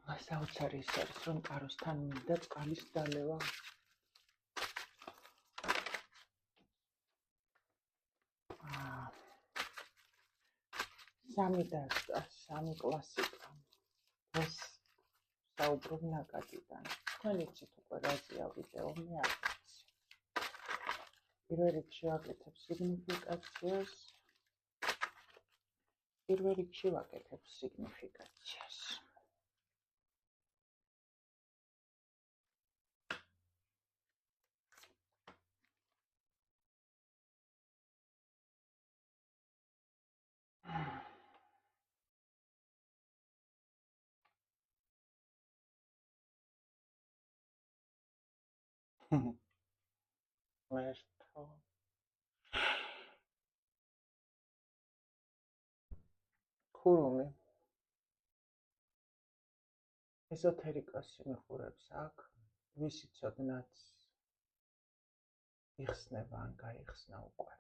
საოცარი ის არის, რომ ტაროსთან მინდა წყალის დალევა. სამი დასწა, სამი კლასიკა. ეს საუბრობ ნაკადიდან. თქვენ იცით უკვე რაზეა ვიდეო, მე არ ვიცი. პირველ რიგში ვაკეთებ სიგნიფიკაციას. პირველ რიგში ვაკეთებ სიგნიფიკაციას. ვერტო. ქურუმი. ეზოთერიკოსი მიხურებს აქ, ვისი ცოდნაც იხსნება ან გაიხსნა უკვე.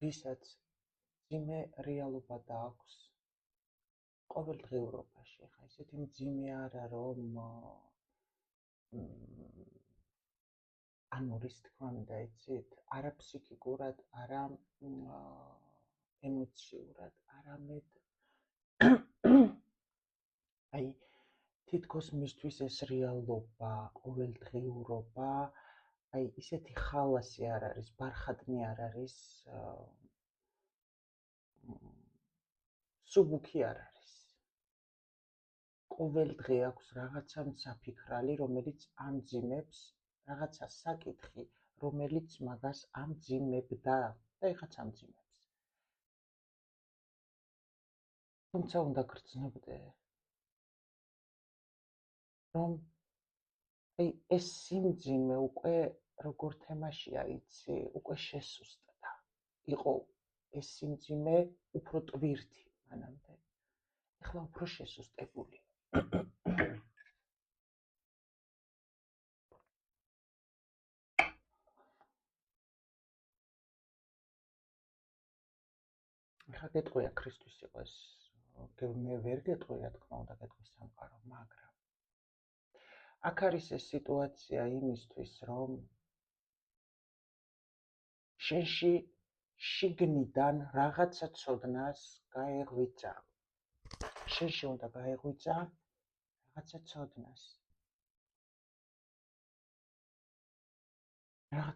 ვისაც მძიმე რეალობა დააქვს ყოველდღიურობაში, ხა ისეთი მძიმე არა, რომ ანუ რის თქმა უნდა, იცით, არა ფსიქიკურად, არა ემოციურად, არამედ აი თითქოს მისთვის ეს რეალობა, ყოველდღიურობა, აი ისეთი ხალასი არ არის, ბარხატნი არ არის, სუბუქი არ არის. ყოველდღე აქვს რაღაცა საფიქრალი, რომელიც ამძიმებს, რაღაცა საკითხი, რომელიც მაგას ამძიმებდა და ეხაც ამძიმებს. თუმცა უნდა გრძნობდე, რომ აი ეს სიმძიმე უკვე როგორ თემაშია, იცი, უკვე შესუსტდა. იყო ეს სიმძიმე უფრო ტვირთი მანამდე. ეხლა უფრო შესუსტებული. ეხლა გეტყვია ქრისტეს იყოს, მე ვერ გეტყვია, თქმა უნდა, გეტყვი სამყარო, მაგრამ აქ არის ეს სიტუაცია იმისთვის, რომ შენში შიგნიდან რაღაცა ცოდნას გაეღვიძა. შენში უნდა გაეღვიძა რაღაცა ცოდნას.